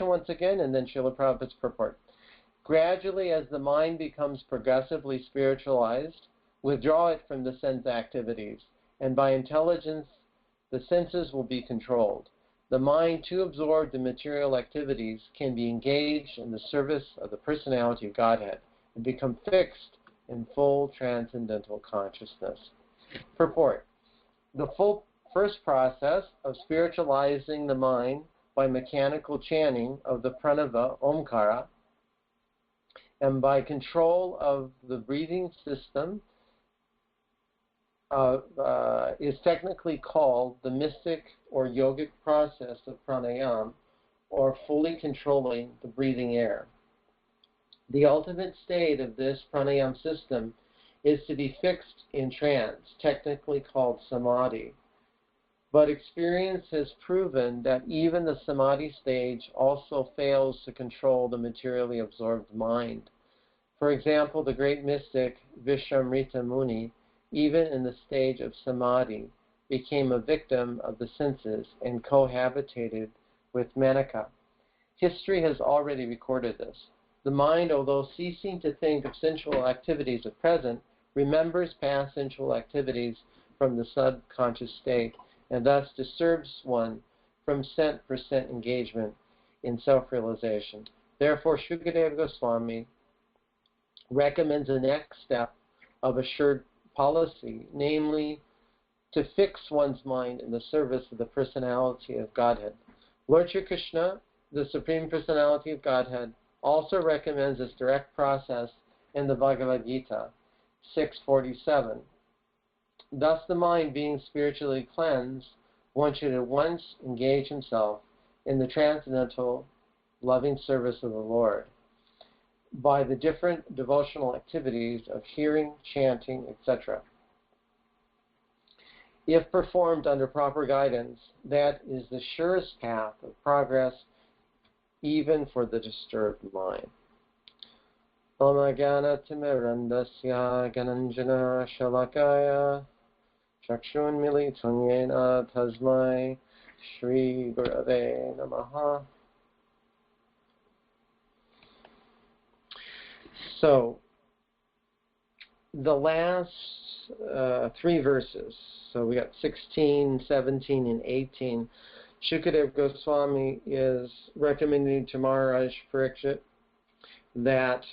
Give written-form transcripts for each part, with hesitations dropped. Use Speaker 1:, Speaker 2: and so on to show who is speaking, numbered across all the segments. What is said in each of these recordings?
Speaker 1: once again, and then Srila Prabhupada's purport. Gradually, as the mind becomes progressively spiritualized, withdraw it from the sense activities, and by intelligence, the senses will be controlled. The mind, too absorbed in material activities, can be engaged in the service of the personality of Godhead and become fixed in full transcendental consciousness. Purport. The full first process of spiritualizing the mind by mechanical chanting of the pranava, Omkara, and by control of the breathing system is technically called the mystic or yogic process of pranayama, or fully controlling the breathing air. The ultimate state of this pranayama system is to be fixed in trance, technically called samadhi. But experience has proven that even the samadhi stage also fails to control the materially absorbed mind. For example, the great mystic Vishwamrita Muni, even in the stage of samadhi, became a victim of the senses and cohabitated with Menaka. History has already recorded this. The mind, although ceasing to think of sensual activities at present, remembers past sensual activities from the subconscious state, and thus disturbs one from cent per cent engagement in self-realization. Therefore, Shukadeva Goswami recommends the next step of assured policy, namely to fix one's mind in the service of the personality of Godhead. Lord Shri Krishna, the Supreme Personality of Godhead, also recommends this direct process in the Bhagavad Gita 6:47. Thus, the mind being spiritually cleansed, one should at once engage himself in the transcendental loving service of the Lord by the different devotional activities of hearing, chanting, etc. If performed under proper guidance, that is the surest path of progress even for the disturbed mind. Omagyanatimirandasya gananjana shalakaya chakshunmilitam yena tasmai Shri Gurave Namaha. So, the last three verses, so we got 16, 17, and 18, Shukadeva Goswami is recommending to Maharaj Parikshit that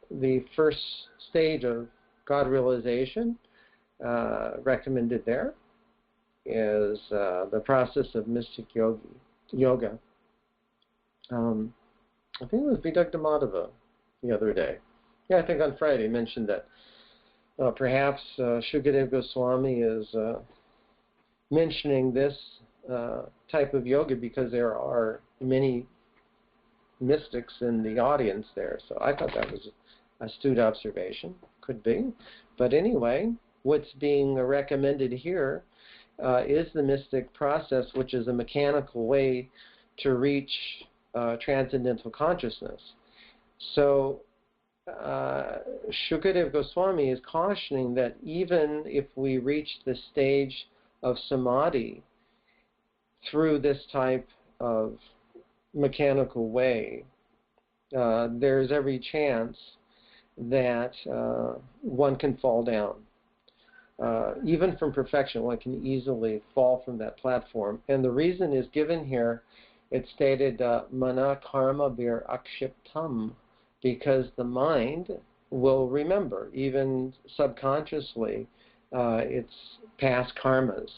Speaker 1: the first stage of God realization recommended there is the process of mystic yoga. I think it was Vidagdha Madhava the other day. Yeah, I think on Friday mentioned that perhaps Shukadeva Goswami is mentioning this type of yoga because there are many mystics in the audience there. So I thought that was an astute observation. Could be. But anyway, what's being recommended here is the mystic process, which is a mechanical way to reach transcendental consciousness. So Shukadeva Goswami is cautioning that even if we reach the stage of samadhi through this type of mechanical way, there's every chance that one can fall down. Even from perfection, one can easily fall from that platform. And the reason is given here. It's stated, mana karma bir akshiptam, because the mind will remember, even subconsciously, its past karmas.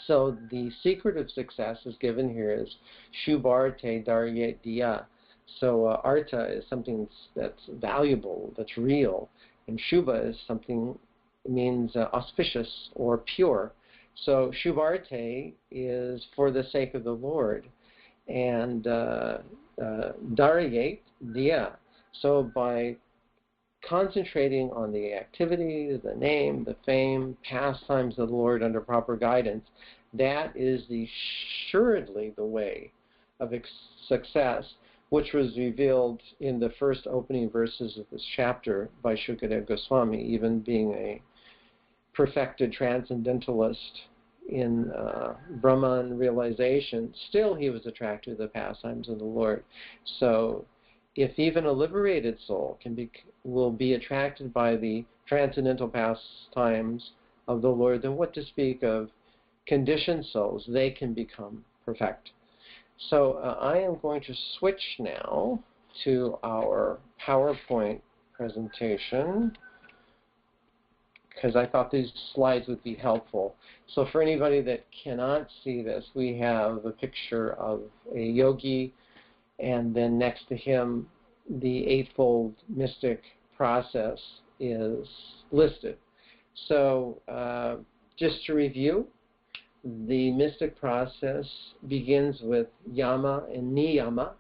Speaker 1: So the secret of success is given here is shubharte daryet diya. So artha is something that's valuable, that's real, and shubha is something means auspicious or pure. So shubharte is for the sake of the Lord, and daryet diya. So by concentrating on the activities, the name, the fame, pastimes of the Lord under proper guidance, that is assuredly the way of success, which was revealed in the first opening verses of this chapter by Shukadeva Goswami, even being a perfected transcendentalist in Brahman realization, still he was attracted to the pastimes of the Lord. So if even a liberated soul will be attracted by the transcendental pastimes of the Lord, then what to speak of conditioned souls? They can become perfect. So I am going to switch now to our PowerPoint presentation, because I thought these slides would be helpful. So for anybody that cannot see this, we have a picture of a yogi, and then next to him, the Eightfold Mystic process is listed. So just to review, the mystic process begins with yama and niyama.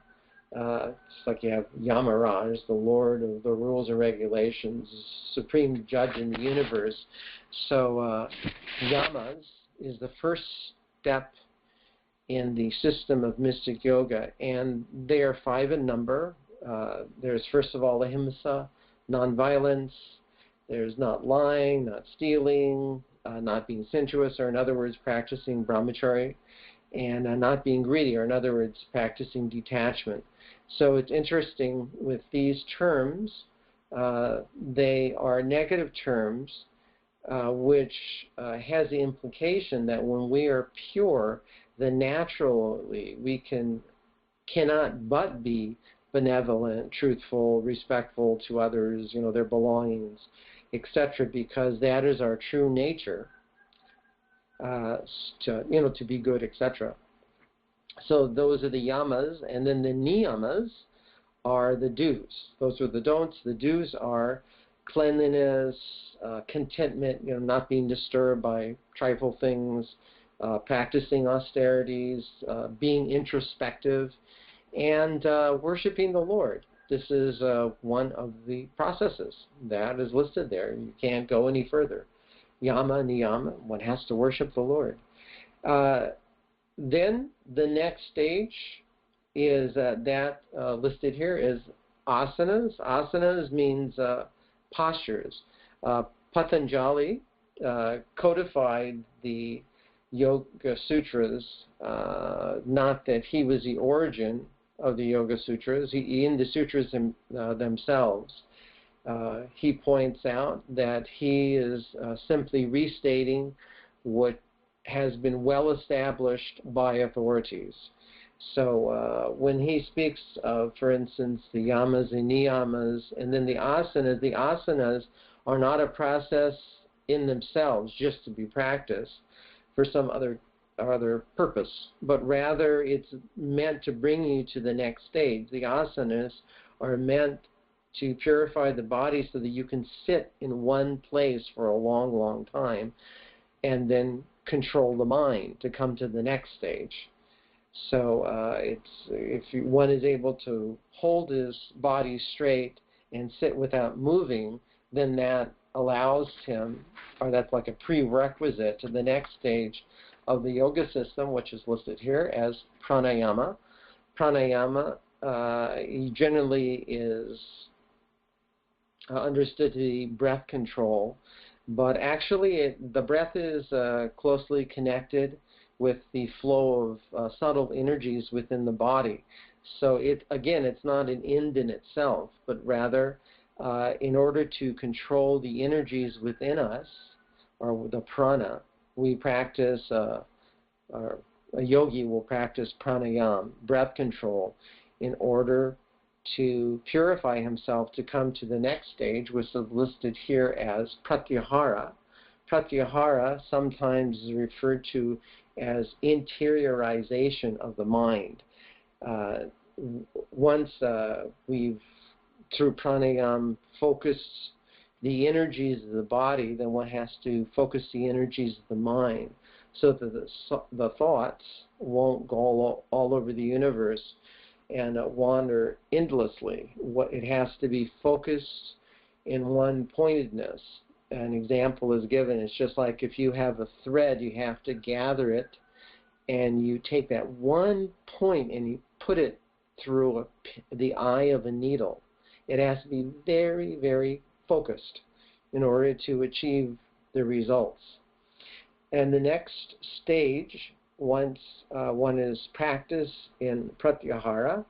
Speaker 1: It's like you have Yamaraj, the Lord of the rules and regulations, supreme judge in the universe. So yamas is the first step in the system of mystic yoga, and they are 5 in number. There's first of all ahimsa, nonviolence. There's not lying, not stealing, not being sensuous, or in other words, practicing brahmachari, and not being greedy, or in other words, practicing detachment. So it's interesting with these terms, they are negative terms, which has the implication that when we are pure, then naturally we cannot but be benevolent, truthful, respectful to others, their belongings, etc., because that is our true nature, to be good, etc. So those are the yamas, and then the niyamas are the do's. Those are the don'ts. The do's are cleanliness, contentment, not being disturbed by trifle things, practicing austerities, being introspective, and worshiping the Lord. This is one of the processes that is listed there. You can't go any further. Yama, niyama, one has to worship the Lord. Then the next stage is listed here is asanas. Asanas means postures. Patanjali codified the Yoga Sutras, not that he was the origin of the Yoga Sutras. In the sutras themselves, he points out that he is simply restating what has been well established by authorities. So when he speaks of, for instance, the yamas and niyamas, and then the asanas are not a process in themselves just to be practiced for some other purpose, but rather it's meant to bring you to the next stage. The asanas are meant to purify the body so that you can sit in one place for a long, long time and then control the mind to come to the next stage. So if one is able to hold his body straight and sit without moving, then that allows him, or that's like a prerequisite to the next stage of the yoga system, which is listed here as pranayama. Pranayama generally is understood to be breath control, but actually the breath is closely connected with the flow of subtle energies within the body. So it's not an end in itself, but rather in order to control the energies within us, or the prana, we practice, or a yogi will practice pranayama, breath control, in order to purify himself to come to the next stage, which is listed here as pratyahara. Pratyahara sometimes is referred to as interiorization of the mind. Once we've, through pranayama, focused the energies of the body, then one has to focus the energies of the mind so that the thoughts won't go all over the universe and wander endlessly. It has to be focused in one pointedness. An example is given. It's just like if you have a thread, you have to gather it, and you take that one point and you put it through the eye of a needle. It has to be very, very focused in order to achieve the results. And the next stage, once one is practiced in pratyahara,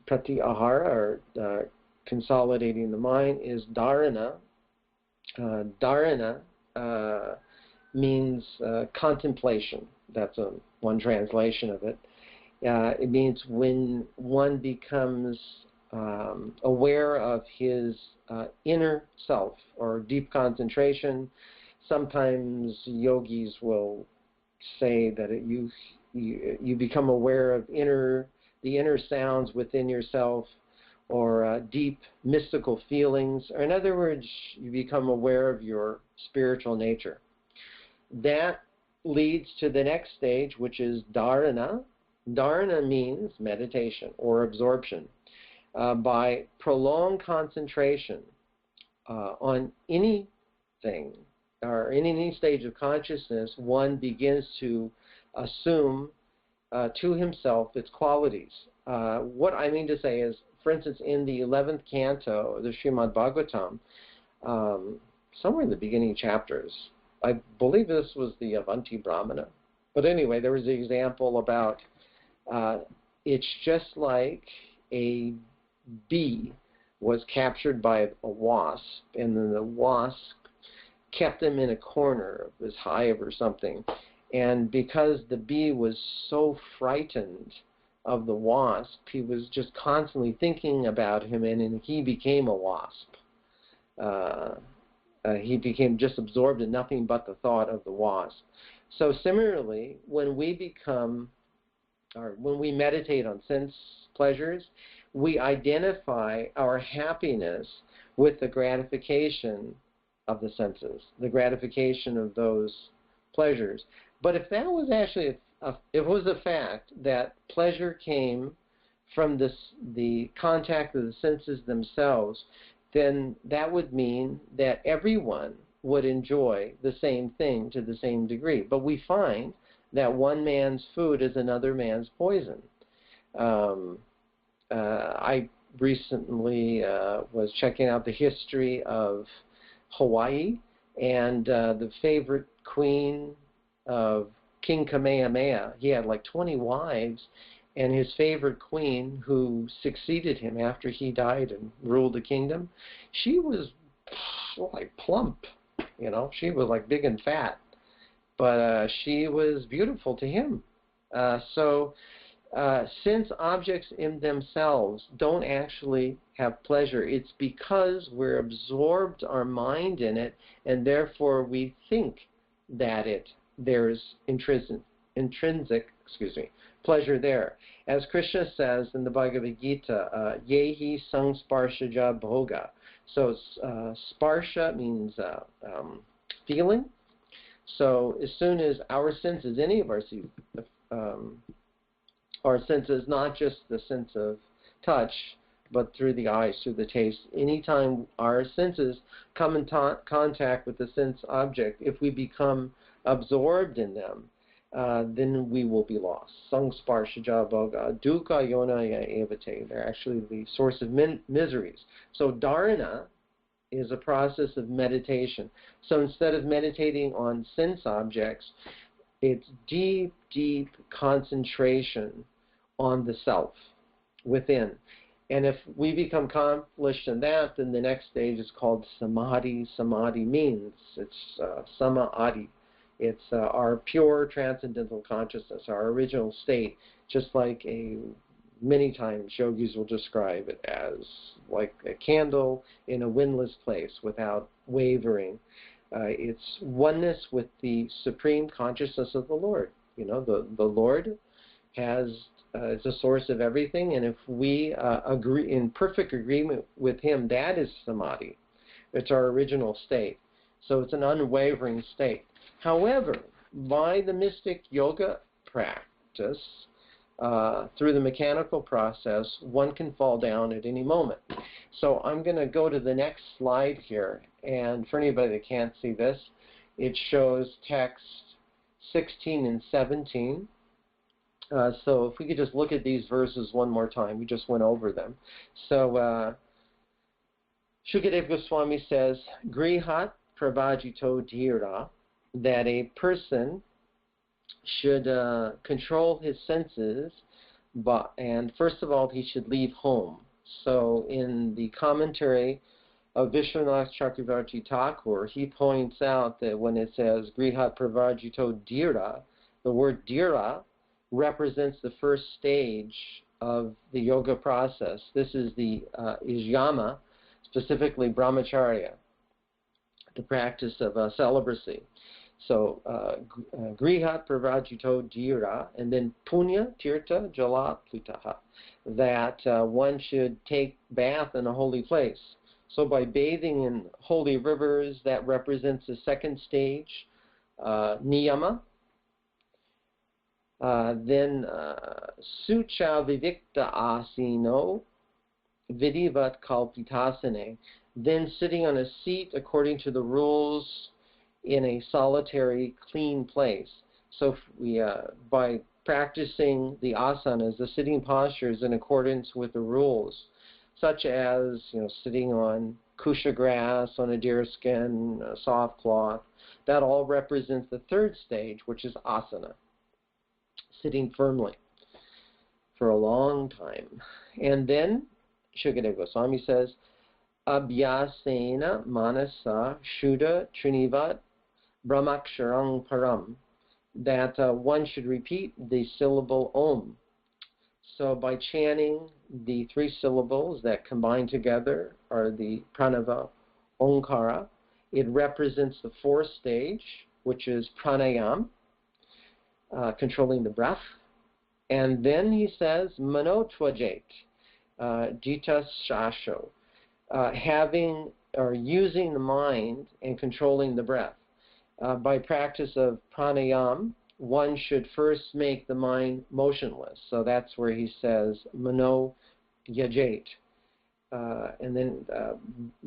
Speaker 1: or consolidating the mind, is dharana. Dharana means contemplation. That's one translation of it. It means when one becomes aware of his inner self, or deep concentration. Sometimes yogis will say that you become aware of the inner sounds within yourself, or deep mystical feelings, or in other words, you become aware of your spiritual nature. That leads to the next stage, which is dharana. Dharana means meditation or absorption. By prolonged concentration on anything, or in any stage of consciousness, one begins to assume to himself its qualities. What I mean to say is, for instance, in the 11th canto of the Srimad Bhagavatam, somewhere in the beginning chapters, I believe this was the Avanti Brahmana, but anyway, there was the example about it's just like a bee was captured by a wasp, and then the wasp kept him in a corner of his hive or something. And because the bee was so frightened of the wasp, he was just constantly thinking about him, and he became a wasp. He became just absorbed in nothing but the thought of the wasp. So similarly, when we meditate on sense pleasures, we identify our happiness with the gratification of the senses, the gratification of those pleasures. But if that was actually, if it was a fact that pleasure came from the contact of the senses themselves, then that would mean that everyone would enjoy the same thing to the same degree. But we find that one man's food is another man's poison. I recently was checking out the history of Hawaii, and the favorite queen of King Kamehameha, he had like 20 wives, and his favorite queen, who succeeded him after he died and ruled the kingdom, she was like plump, you know, she was like big and fat, but she was beautiful to him. Since objects in themselves don't actually have pleasure, it's because we're absorbed our mind in it, and therefore we think that there's intrinsic pleasure there. As Krishna says in the Bhagavad Gita, yehi sangsparshaja bhoga. So sparsha means feeling. So as soon as our senses, any of our senses, not just the sense of touch, but through the eyes, through the taste, anytime our senses come in contact with the sense object, if we become absorbed in them, then we will be lost. Sangsparshaja bhoga, dukkha yonaya evate. They're actually the source of miseries. So dharana is a process of meditation. So instead of meditating on sense objects, it's deep, deep concentration on the self within. And if we become accomplished in that, then the next stage is called samadhi. Samadhi means it's sama-adi. It's our pure transcendental consciousness, our original state, just like many times yogis will describe it as like a candle in a windless place without wavering. It's oneness with the supreme consciousness of the Lord. You know, the Lord is the source of everything, and if we agree in perfect agreement with Him, that is samadhi. It's our original state. So it's an unwavering state. However, by the mystic yoga practice, through the mechanical process, one can fall down at any moment. So I'm going to go to the next slide here, and for anybody that can't see this, it shows text 16 and 17. So if we could just look at these verses one more time. We just went over them. So Shukadeva Goswami says, Grihat pravajito dhira that a person should control his senses, and first of all, he should leave home. So in the commentary of Vishwanath Chakravarti Thakur, he points out that when it says Grihat Pravarjito Dhira, the word Dhira represents the first stage of the yoga process. This is the is yama, specifically brahmacharya, the practice of celibacy. So Grihat Pravarjito Dhira, and then Punya Tirtha Jala Plutaha, that one should take bath in a holy place. So by bathing in holy rivers, that represents the second stage, niyama. Then sucha vivikta asino vidivat kalpitasane, then sitting on a seat according to the rules in a solitary, clean place. So we, by practicing the asanas, the sitting postures in accordance with the rules, such as sitting on kusha grass, on a deerskin, a soft cloth, that all represents the third stage, which is asana, sitting firmly for a long time. And then Shukadeva Goswami says, Abhyasena manasa shuddha trinivat brahmaksharang param, that one should repeat the syllable om. So by chanting the three syllables that combine together are the pranava onkara, it represents the fourth stage, which is pranayam, controlling the breath. And then he says manotvajet jita shasho, having or using the mind and controlling the breath. By practice of pranayam, one should first make the mind motionless. So that's where he says mano yajet. And then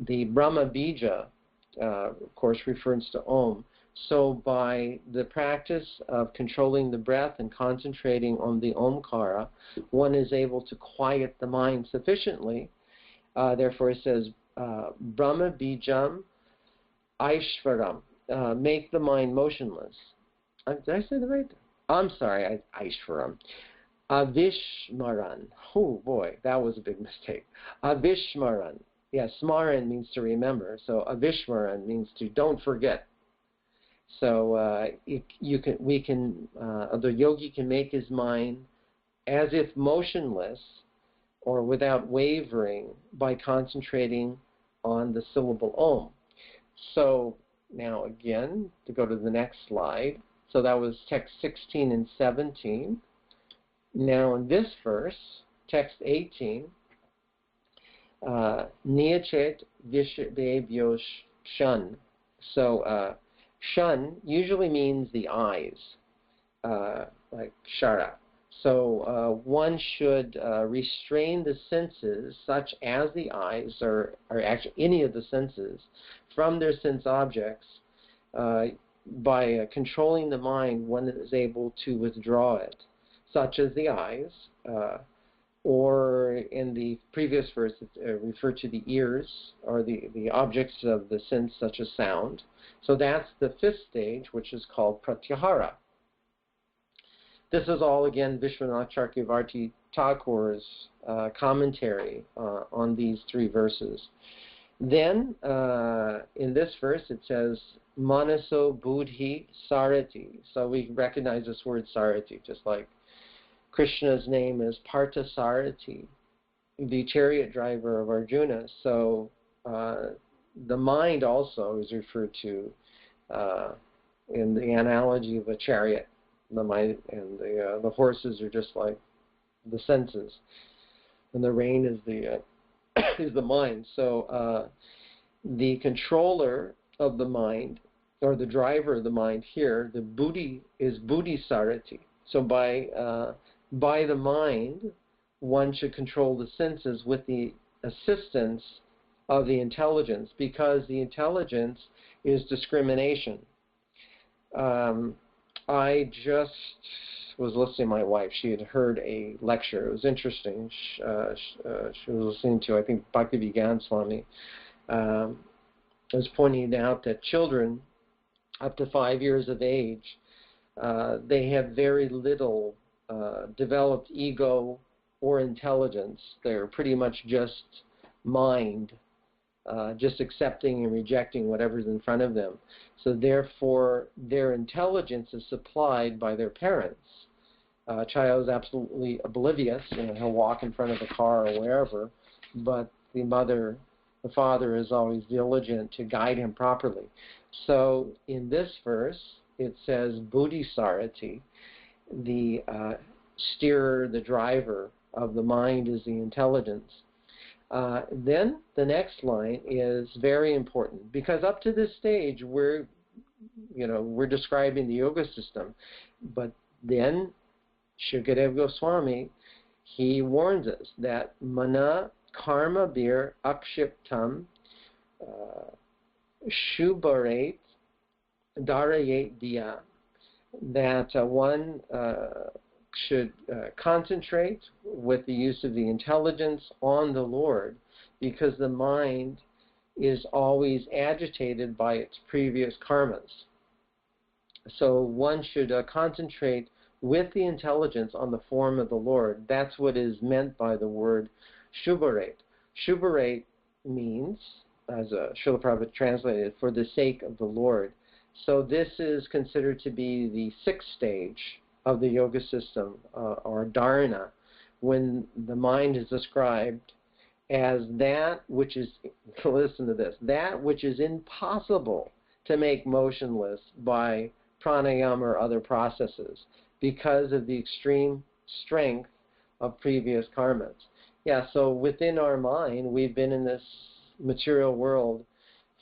Speaker 1: the Brahma Bija, of course, refers to Om. So by the practice of controlling the breath and concentrating on the Omkara, one is able to quiet the mind sufficiently. Therefore it says Brahma Bijam Aishvaram, make the mind motionless. Did I say the right? I'm sorry, Aishvaram. Avishmaran. Oh boy, that was a big mistake. Avishmaran. Yeah, smaran means to remember. So avishmaran means to don't forget. So the yogi can make his mind as if motionless or without wavering by concentrating on the syllable Om. So now again, to go to the next slide. So that was text 16 and 17. Now in this verse, text 18, Niyachet Vishbebyo Shun. So shun usually means the eyes, like shara. So one should restrain the senses, such as the eyes, or actually any of the senses, from their sense objects. By controlling the mind, one is able to withdraw it, such as the eyes, or in the previous verse, it referred to the ears, or the objects of the sense, such as sound. So that's the fifth stage, which is called pratyahara. This is all, again, Vishwanath Chakravarti Thakur's commentary on these three verses. Then, in this verse, it says, Manaso Buddhi Sarati. So we recognize this word Sarati, just like Krishna's name is Partha Sarati, the chariot driver of Arjuna. So the mind also is referred to in the analogy of a chariot. The mind and the horses are just like the senses, and the rein is the is the mind. So the controller of the mind, or the driver of the mind here, the buddhi is buddhi sarati. So by the mind, one should control the senses with the assistance of the intelligence, because the intelligence is discrimination. I just was listening to my wife. She had heard a lecture. It was interesting. She was listening to, I think, Bhakti Vigan Swami. Was pointing out that children up to 5 years of age, they have very little developed ego or intelligence. They're pretty much just mind, just accepting and rejecting whatever's in front of them. So therefore, their intelligence is supplied by their parents. A child is absolutely oblivious, he'll walk in front of a car or wherever, but the father is always diligent to guide him properly. So in this verse, it says Buddhisarati, the steerer, the driver of the mind is the intelligence. Then the next line is very important, because up to this stage we're describing the yoga system, but then Shukadeva Goswami, he warns us that mana karma bir akshiptam shubharet darayet diya, that one should concentrate with the use of the intelligence on the Lord, because the mind is always agitated by its previous karmas. So one should concentrate with the intelligence on the form of the Lord. That's what is meant by the word shubharet. Shubharet means, as Srila Prabhupada translated, for the sake of the Lord. So this is considered to be the sixth stage of the yoga system, or dharana, when the mind is described as that which is, listen to this, that which is impossible to make motionless by pranayama or other processes because of the extreme strength of previous karmas. Yeah, so within our mind, we've been in this material world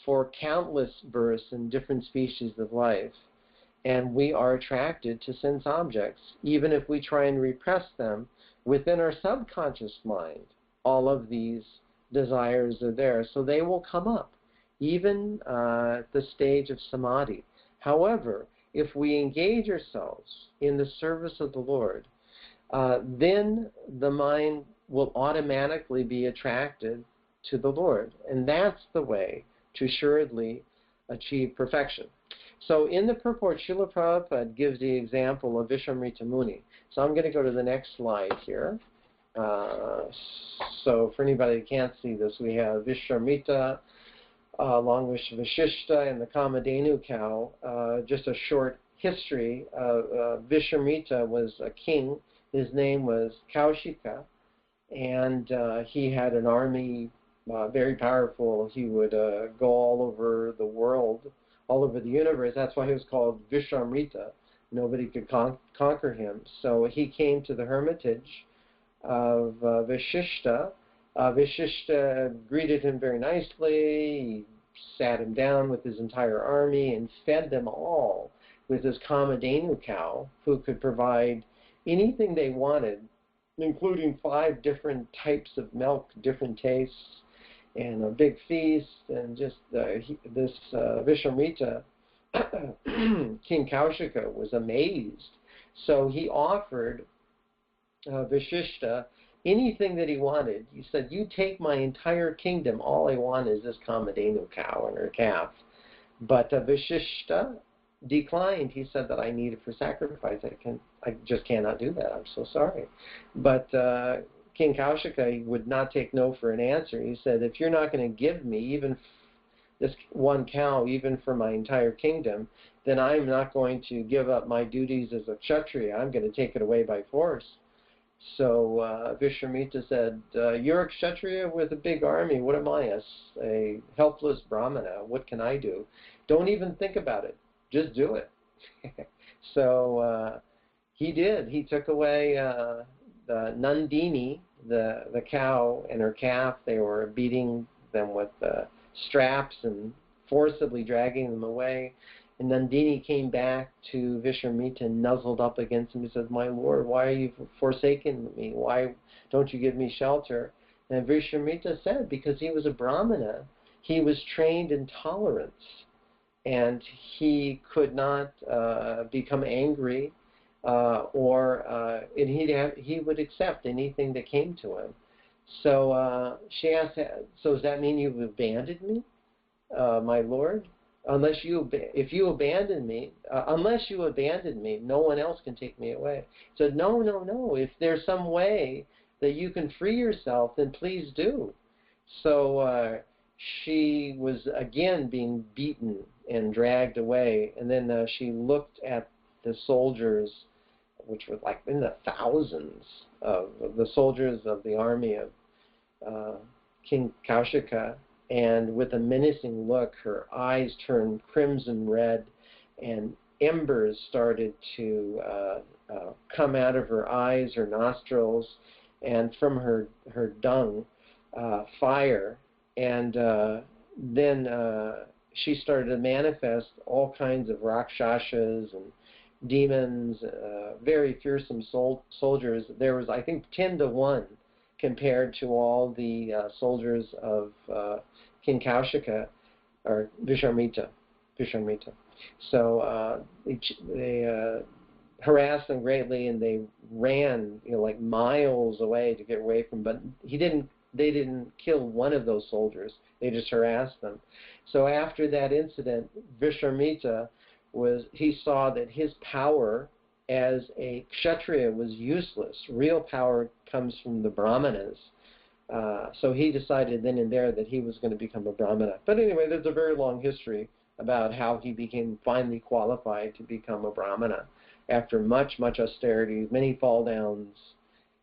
Speaker 1: for countless births in different species of life, and we are attracted to sense objects, even if we try and repress them within our subconscious mind. All of these desires are there, so they will come up, even at the stage of samadhi. However, if we engage ourselves in the service of the Lord, then the mind will automatically be attracted to the Lord, and that's the way to assuredly achieve perfection. So in the purport, Srila Prabhupada gives the example of Vishwamrita Muni. So I'm going to go to the next slide here. So for anybody that can't see this, we have Vishwamrita along with Vashishta and the Kamadhenu cow. Just a short history. Vishwamrita was a king. His name was Kaushika, and he had an army, very powerful. He would go all over the world, all over the universe. That's why he was called Vishwamrita. Nobody could conquer him. So he came to the hermitage of Vashishta. Vashishta greeted him very nicely. He sat him down with his entire army and fed them all with his Kamadhenu cow, who could provide anything they wanted, including 5 different types of milk, different tastes, and a big feast. And just this Vishwamrita, King Kaushika, was amazed. So he offered Vashishta anything that he wanted. He said, "You take my entire kingdom. All I want is this Kamadhenu cow and her calf." But Vashishta declined. He said that I need it for sacrifice. I just cannot do that. I'm so sorry. But King Kaushika would not take no for an answer. He said, "If you're not going to give me even this one cow, even for my entire kingdom, then I'm not going to give up my duties as a Kshatriya. I'm going to take it away by force." So Vishwamrita said, "You're a Kshatriya with a big army. What am I, a helpless Brahmana? What can I do? Don't even think about it. Just do it." So he did. He took away the Nandini, the cow, and her calf. They were beating them with straps and forcibly dragging them away. And Nandini came back to Vishwamrita and nuzzled up against him. He said, "My Lord, why are you forsaking me? Why don't you give me shelter?" And Vishwamrita said, because he was a Brahmana, he was trained in tolerance, and he could not become angry, and he would accept anything that came to him. So she asked, "So does that mean you've abandoned me, my Lord?" if you abandon me, unless you abandon me, no one else can take me away. So no, no, no. If there's some way that you can free yourself, then please do. So she was again being beaten and dragged away, and then she looked at the soldiers, which were like in the thousands of the soldiers of the army of King Kaushika, and with a menacing look, her eyes turned crimson red, and embers started to come out of her eyes, her nostrils, and from her dung, fire. And then she started to manifest all kinds of rakshasas and demons, very fearsome soldiers. There was, I think, 10 to 1 compared to all the soldiers of King Kaushika, or Vishamrita. So they harassed them greatly, and they ran, like miles away to get away from. But they didn't kill one of those soldiers. They just harassed them. So after that incident, Vishamrita he saw that his power as a kshatriya was useless. Real power comes from the brahmanas. So he decided then and there that he was going to become a brahmana. But anyway, there's a very long history about how he became finally qualified to become a brahmana. After much, much austerity, many fall downs,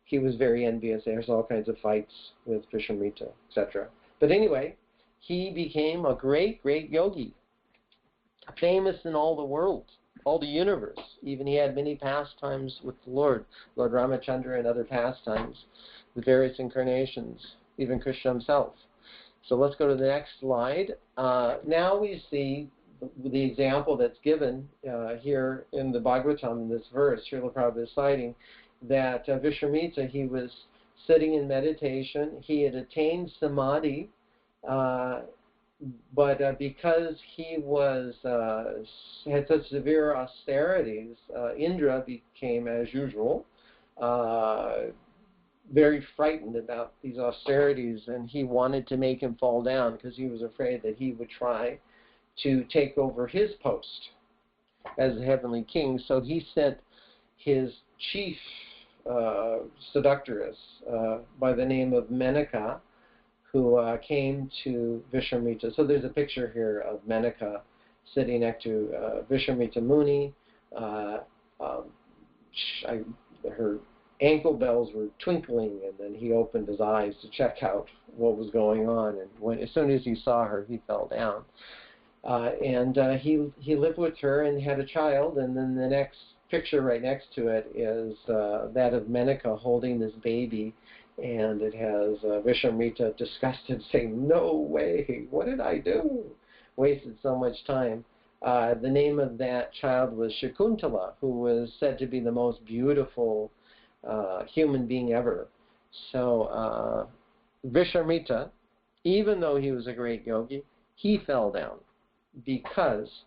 Speaker 1: he was very envious. There's all kinds of fights with Vishamrita, etc. But anyway, he became a great, great yogi, famous in all the world, all the universe. Even he had many pastimes with the Lord Ramachandra, and other pastimes with various incarnations, even Krishna himself. So let's go to the next slide. Now we see the example that's given here in the Bhagavatam, in this verse. Srila Prabhupada is citing that Vishamrita, he was sitting in meditation. He had attained samadhi, but because he had such severe austerities, Indra became, as usual, very frightened about these austerities, and he wanted to make him fall down because he was afraid that he would try to take over his post as the heavenly king. So he sent his chief seductress by the name of Menaka, who came to Vishamrita. So there's a picture here of Menaka sitting next to Vishamrita Muni. Her ankle bells were twinkling, and then he opened his eyes to check out what was going on. And as soon as he saw her, he fell down. He lived with her and had a child. And then the next picture right next to it is that of Menaka holding this baby. And it has Vishamrita disgusted, saying, "No way, what did I do? Wasted so much time." The name of that child was Shakuntala, who was said to be the most beautiful human being ever. So Vishamrita, even though he was a great yogi, he fell down because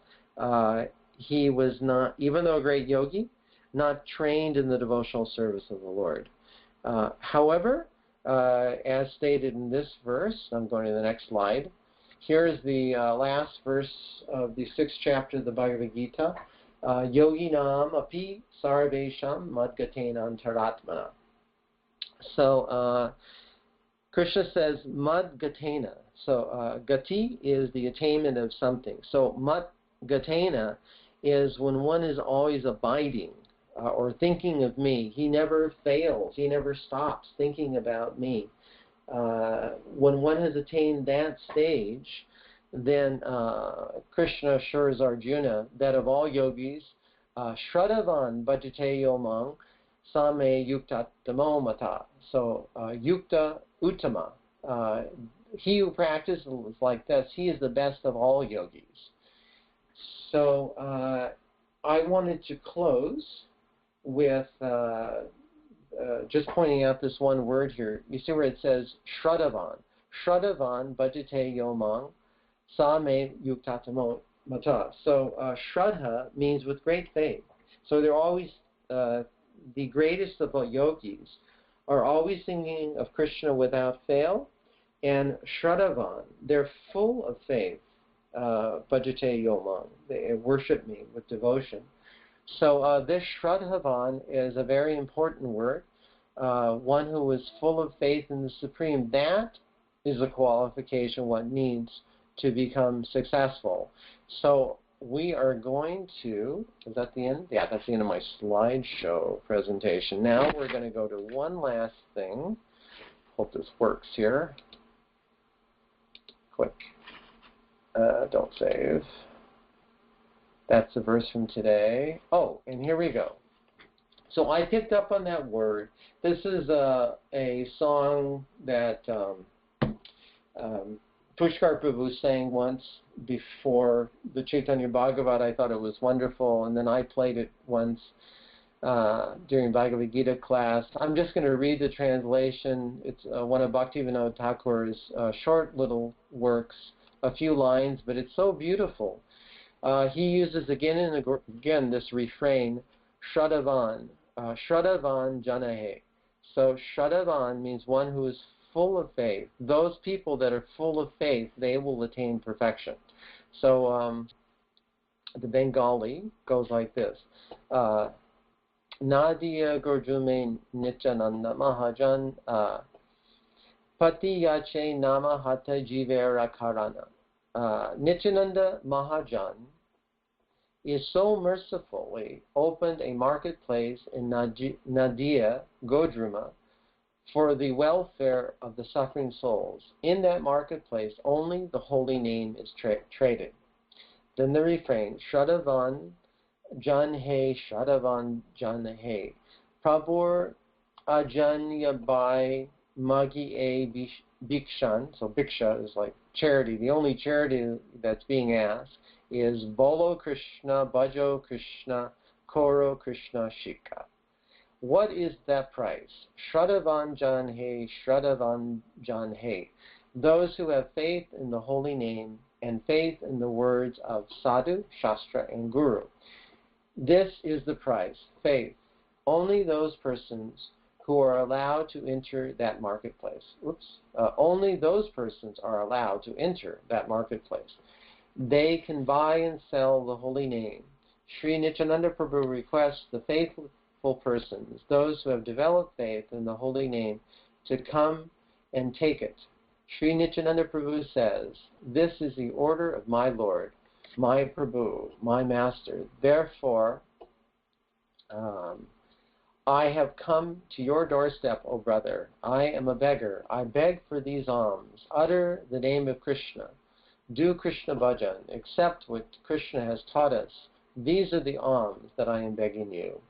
Speaker 1: he was not, even though a great yogi, not trained in the devotional service of the Lord. However, as stated in this verse, I'm going to the next slide. Here is the last verse of the 6th chapter of the Bhagavad Gita. Yoginam api sarvesham madgatena antaratmana. So Krishna says madgatena. So gati is the attainment of something. So madgatena is when one is always abiding or thinking of me. He never fails. He never stops thinking about me. When one has attained that stage, then Krishna assures Arjuna that of all yogis, Shraddhavan bhajate yomang same yukta tamo mata. So yukta uttama. He who practices like this, he is the best of all yogis. So I wanted to close with just pointing out this one word here. You see where it says Shraddhavan. Shraddhavan bhajate yomang same yuktatamo mata. So Shraddha means with great faith. So they're always, the greatest of all yogis are always thinking of Krishna without fail. And Shraddhavan, they're full of faith. Bhajate Yomam. They worship me with devotion. So this Shraddhavan is a very important word. One who is full of faith in the Supreme. That is a qualification one needs to become successful. So we are going to, is that the end? Yeah, that's the end of my slideshow presentation. Now we're going to go to one last thing. Hope this works here. Click. Don't save. That's the verse from today. Oh, and here we go. So I picked up on that word. This is a song that Pushkar Prabhu sang once before the Chaitanya Bhagavat. I thought it was wonderful, and then I played it once during Bhagavad Gita class. I'm just going to read the translation. It's one of Bhaktivinoda Thakur's short little works, a few lines, but it's so beautiful. He uses again and again this refrain, Shraddhavan, Shraddhavan Janahe. So Shraddhavan means one who is full of faith. Those people that are full of faith, they will attain perfection. So the Bengali goes like this. Nadia Gorjume Nityananda Mahajan Pati Yache Nama Hata Jivera Karana. Nityananda Mahajan is so mercifully opened a marketplace in Nadia Godruma for the welfare of the suffering souls. In that marketplace, only the holy name is traded. Then the refrain, Shraddhavan Janhe, Shraddhavan Janhe. Prabhur Ajanya Bai Magi A Bikshan. So Biksha is like charity. The only charity that's being asked is Bolo Krishna, Bhajo Krishna, Koro Krishna Shika. What is that price? Shraddhavan Janhe, Shraddhavan Janhe. Those who have faith in the holy name and faith in the words of Sadhu, Shastra, and Guru. This is the price, faith. Only those persons who are allowed to enter that marketplace. Only those persons are allowed to enter that marketplace. They can buy and sell the holy name. Sri Nityananda Prabhu requests the faithful persons, those who have developed faith in the holy name, to come and take it. Sri Nityananda Prabhu says, this is the order of my Lord, my Prabhu, my Master. Therefore, I have come to your doorstep, O brother. I am a beggar. I beg for these alms. Utter the name of Krishna. Do Krishna bhajan. Accept what Krishna has taught us. These are the alms that I am begging you.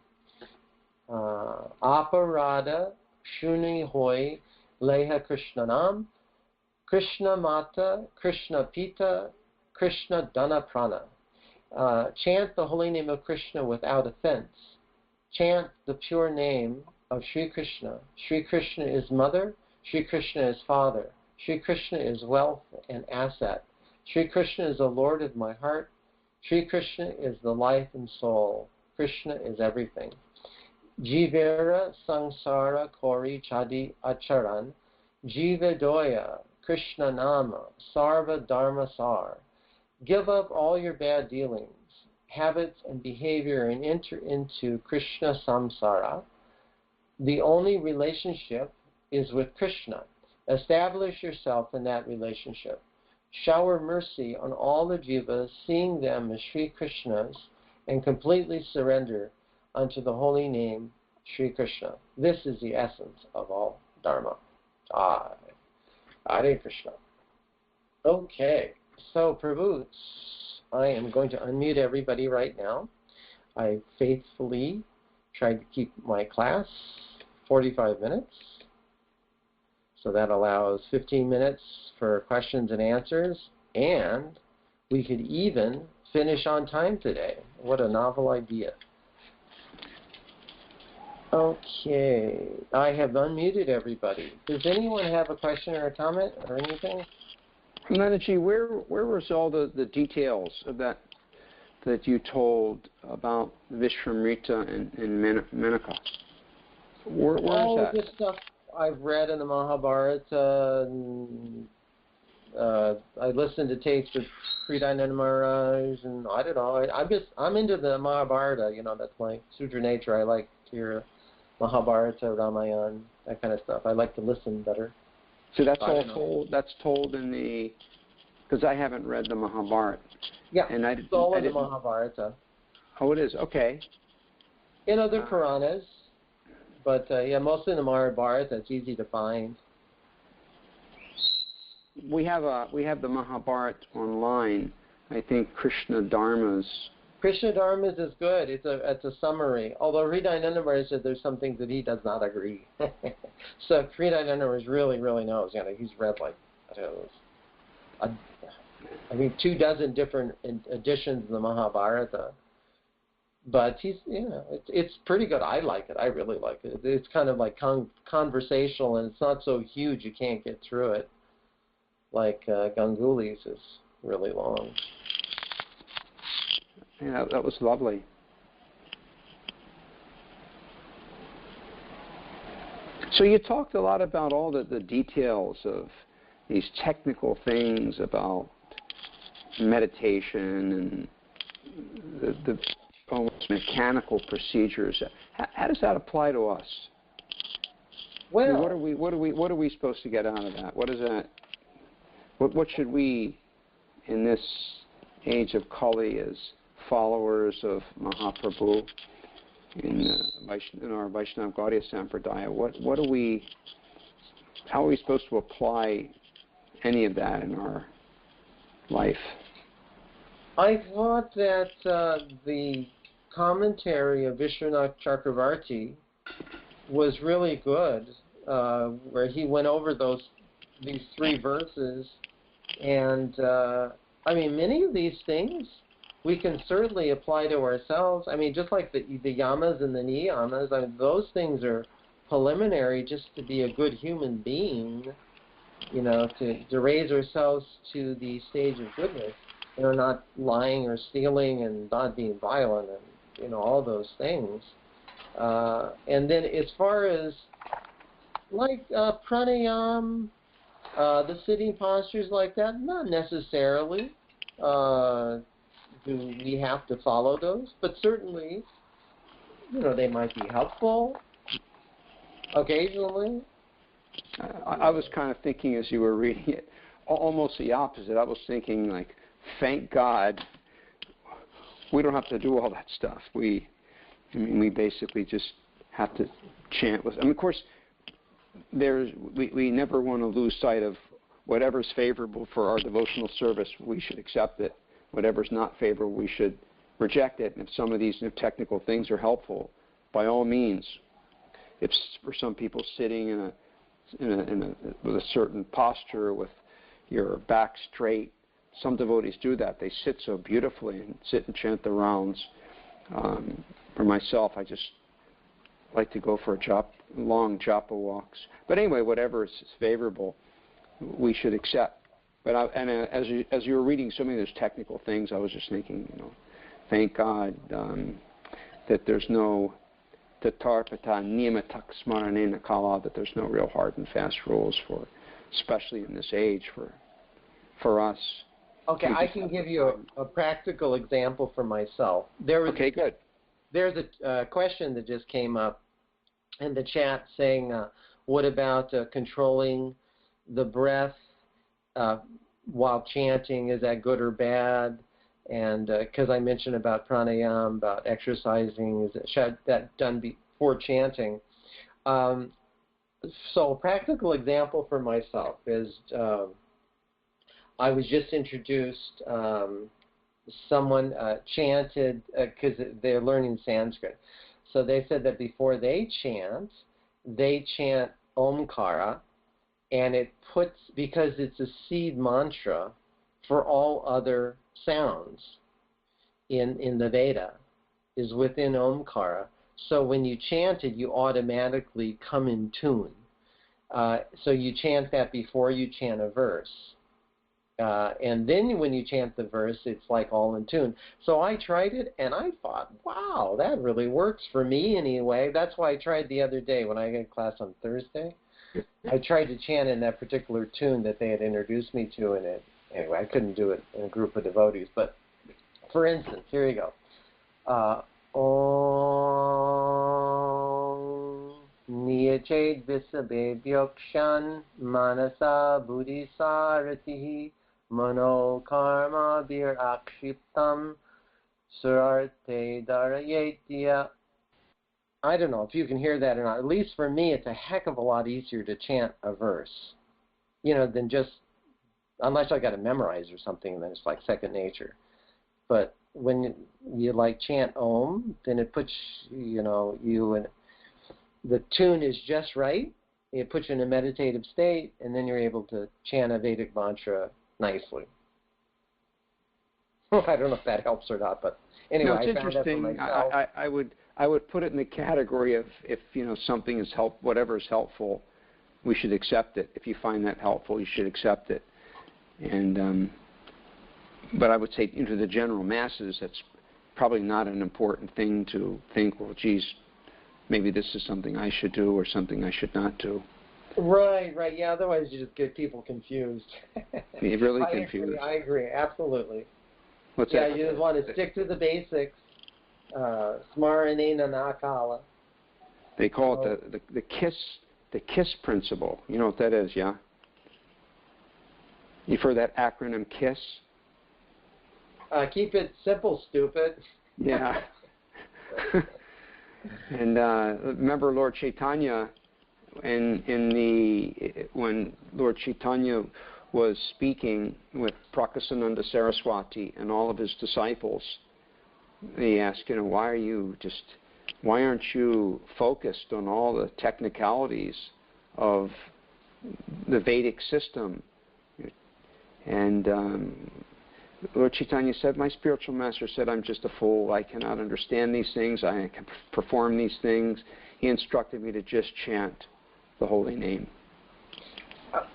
Speaker 1: Aparada shuni hoy leha Krishnanam, Krishna mata, Krishna pita, Krishna dana prana. Chant the holy name of Krishna without offense. Chant the pure name of Sri Krishna. Sri Krishna is mother, Sri Krishna is father, Sri Krishna is wealth and asset. Sri Krishna is the Lord of my heart. Sri Krishna is the life and soul. Krishna is everything. Jivera sangsara kori chadi acharan, jiva doya Krishna nama sarva dharma sar. Give up all your bad dealings, habits, and behavior and enter into Krishna samsara. The only relationship is with Krishna. Establish yourself in that relationship. Shower mercy on all the jivas, seeing them as Sri Krishnas, and completely surrender unto the holy name, Sri Krishna. This is the essence of all Dharma. Hare Krishna. Okay, so Prabhu, I am going to unmute everybody right now. I faithfully tried to keep my class 45 minutes. So that allows 15 minutes for questions and answers, and we could even finish on time today. What a novel idea. Okay, I have unmuted everybody. Does anyone have a question or a comment or anything?
Speaker 2: Maniji, where was all the details of that you told about Vishwamrita and Menaka? Where is that?
Speaker 1: This stuff I've read in the Mahabharata, I listen to tapes with Sridhar Maharaj, and I don't know. I'm into the Mahabharata. That's my Sutra nature. I like to hear Mahabharata, Ramayana, that kind of stuff. I like to listen better.
Speaker 2: So that's all told. That's told in the, because I haven't read the Mahabharata.
Speaker 1: Yeah,
Speaker 2: and
Speaker 1: it's all in the Mahabharata.
Speaker 2: Oh, it is. Okay.
Speaker 1: In other Puranas, but mostly in the Mahabharata. It's easy to find.
Speaker 2: We have the Mahabharata online. I think Krishna Dharma's.
Speaker 1: Krishna Dharma's is good. It's a summary. Although Hridayananda Maharaj said there's some things that he does not agree. So Hridayananda Maharaj really, really knows. He's read like, I mean, 24 different editions of the Mahabharata. But it's pretty good. I like it. I really like it. It's kind of like conversational, and it's not so huge you can't get through it. Like Ganguly's is really long.
Speaker 2: Yeah, that was lovely. So you talked a lot about all the details of these technical things about meditation and the almost mechanical procedures. How does that apply to us?
Speaker 1: Well,
Speaker 2: I mean, what are we supposed to get out of that? What is that? What should we, in this age of Kali, as followers of Mahaprabhu in our Vaishnava Gaudiya Sampradaya, how are we supposed to apply any of that in our life?
Speaker 1: I thought that the commentary of Vishwanath Chakravarti was really good, where he went over these 3 verses, and I mean, many of these things we can certainly apply to ourselves. I mean, just like the yamas and the niyamas, I mean, those things are preliminary just to be a good human being, to raise ourselves to the stage of goodness. Not lying or stealing and not being violent and, all those things. And then as far as, like, pranayam, the sitting postures like that, not necessarily do we have to follow those, but certainly, they might be helpful occasionally.
Speaker 2: I was kind of thinking as you were reading it, almost the opposite. I was thinking, like, thank God we don't have to do all that stuff. We basically just have to chant with. I mean, of course, we never want to lose sight of whatever's favorable for our devotional service. We should accept it. Whatever's not favorable, we should reject it. And if some of these new technical things are helpful, by all means. If for some people sitting with a certain posture with your back straight, some devotees do that. They sit so beautifully and sit and chant the rounds. For myself, I just like to go for long japa walks. But anyway, whatever is favorable, we should accept. But as you were reading so many of those technical things, I was just thinking, thank God that there's no tatarpata niyamak smaranena kala, that there's no real hard and fast rules for, especially in this age, for us.
Speaker 1: Okay, I can give you a practical example for myself.
Speaker 2: Okay, good.
Speaker 1: There's a question that just came up in the chat saying, what about controlling the breath while chanting? Is that good or bad? And because I mentioned about pranayama, about exercising, should that done before chanting? So a practical example for myself is I was just introduced, someone chanted, because they're learning Sanskrit. So they said that before they chant Omkara, and it puts, because it's a seed mantra for all other sounds in the Veda, is within Omkara. So when you chant it, you automatically come in tune. So you chant that before you chant a verse. And then when you chant the verse, it's like all in tune. So I tried it, and I thought, wow, that really works for me anyway. That's why I tried the other day when I had class on Thursday. I tried to chant in that particular tune that they had introduced me to, and anyway, I couldn't do it in a group of devotees. But for instance, here you go. Om Niyached Visabebhyokshan Manasa Buddhisaratihi Mano Karma Bir Akshiptam Surarte Darayetya. I don't know if you can hear that or not. At least for me, it's a heck of a lot easier to chant a verse, than just, unless I got to memorize or something, and then it's like second nature. But when you like chant Om, then it puts, you in, the tune is just right. It puts you in a meditative state, and then you're able to chant a Vedic mantra nicely. I don't know if that helps or not, but anyway,
Speaker 2: no, it's
Speaker 1: I found
Speaker 2: interesting.
Speaker 1: that for myself.
Speaker 2: I would put it in the category of if something is whatever is helpful, we should accept it. If you find that helpful, you should accept it. And but I would say into the general masses, that's probably not an important thing to think. Well, geez, maybe this is something I should do or something I should not do.
Speaker 1: Right. Yeah. Otherwise, you just get people confused.
Speaker 2: You're really confused.
Speaker 1: I agree. Absolutely.
Speaker 2: What's that?
Speaker 1: Yeah, you just want to stick to the basics. Smaranena Nakala.
Speaker 2: They call it the KISS principle. You know what that is, yeah? You've heard that acronym KISS?
Speaker 1: Keep it simple, stupid.
Speaker 2: Yeah. And remember Lord Chaitanya, when Lord Chaitanya was speaking with Prakasananda Saraswati and all of his disciples, he asked, why aren't you focused on all the technicalities of the Vedic system? And Lord Chaitanya said, my spiritual master said, I'm just a fool. I cannot understand these things. I can perform these things. He instructed me to just chant the holy name.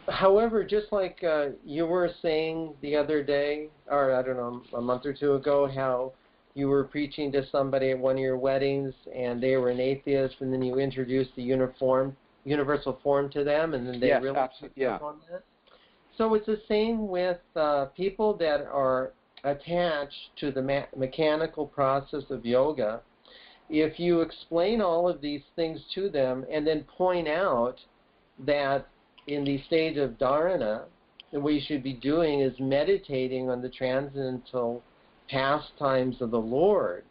Speaker 1: However, just like you were saying the other day, or I don't know, a month or two ago, how you were preaching to somebody at one of your weddings and they were an atheist, and then you introduced the universal form to them, and then they really picked up on that. So it's the same with people that are attached to the mechanical process of yoga. If you explain all of these things to them and then point out that in the stage of dharana, what you should be doing is meditating on the transcendental pastimes of the Lord.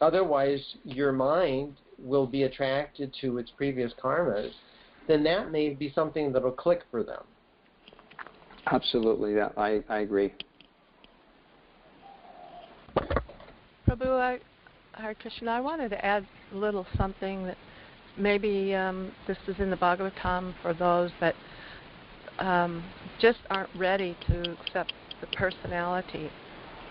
Speaker 1: Otherwise, your mind will be attracted to its previous karmas. Then that may be something that will click for them.
Speaker 2: Absolutely, I agree.
Speaker 3: Prabhu, Hare Krishna, I wanted to add a little something that maybe this is in the Bhagavatam for those that just aren't ready to accept the personality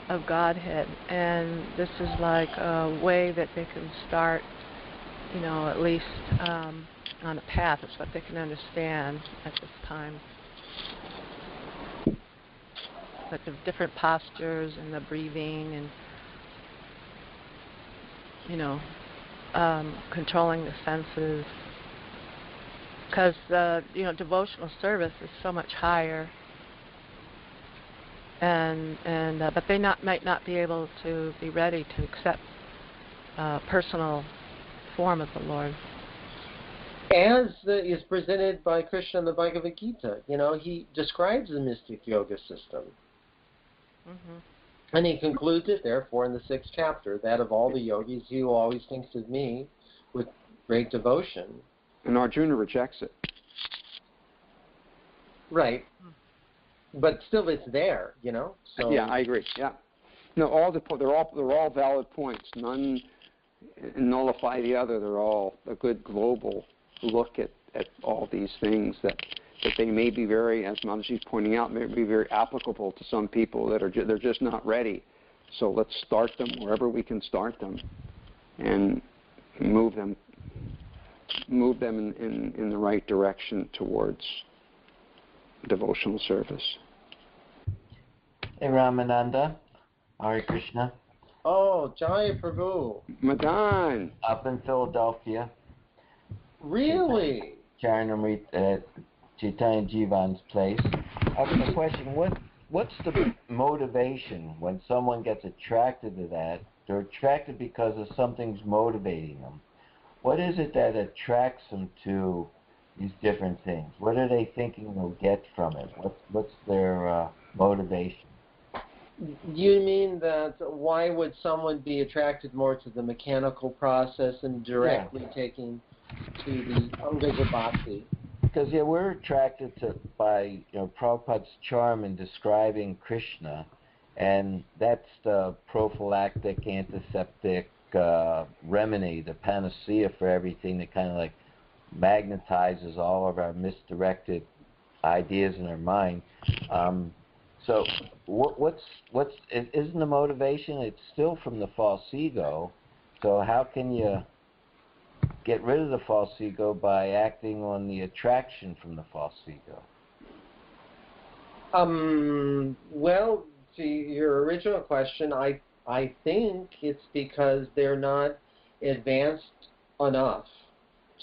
Speaker 3: of Godhead, and this is like a way that they can start, at least on a path. It's what they can understand at this time. But the different postures and the breathing and, controlling the senses. Because, devotional service is so much higher. But they might not be able to be ready to accept personal form of the Lord.
Speaker 1: As is presented by Krishna in the Bhagavad Gita, he describes the mystic yoga system.
Speaker 3: Mm-hmm.
Speaker 1: And he concludes it, therefore, in the 6th chapter, that of all the yogis, he who always thinks of me with great devotion.
Speaker 2: And Arjuna rejects it.
Speaker 1: Right. But still, it's there, So
Speaker 2: yeah, I agree. Yeah. No, they're all valid points. None nullify the other. They're all a good global look at all these things that they may be very, as Mataji's pointing out, may be very applicable to some people that they're just not ready. So let's start them wherever we can start them, and move them in the right direction towards devotional service.
Speaker 4: Hey Ramananda, Hare Krishna.
Speaker 1: Oh, Jaya Prabhu.
Speaker 2: Madan.
Speaker 4: Up in Philadelphia.
Speaker 1: Really?
Speaker 4: Chaitanya Jivan's place. I have a question. What's the motivation when someone gets attracted to that? They're attracted because of something's motivating them. What is it that attracts them to these different things? What are they thinking they'll get from it? What's their motivation?
Speaker 1: You mean that why would someone be attracted more to the mechanical process and directly taking to the Anga Bhakti?
Speaker 4: Because we're attracted by Prabhupada's charm in describing Krishna, and that's the prophylactic, antiseptic remedy, the panacea for everything that kind of like magnetizes all of our misdirected ideas in our mind. So isn't the motivation? It's still from the false ego. So how can you get rid of the false ego by acting on the attraction from the false ego?
Speaker 1: Well, to your original question, I think it's because they're not advanced enough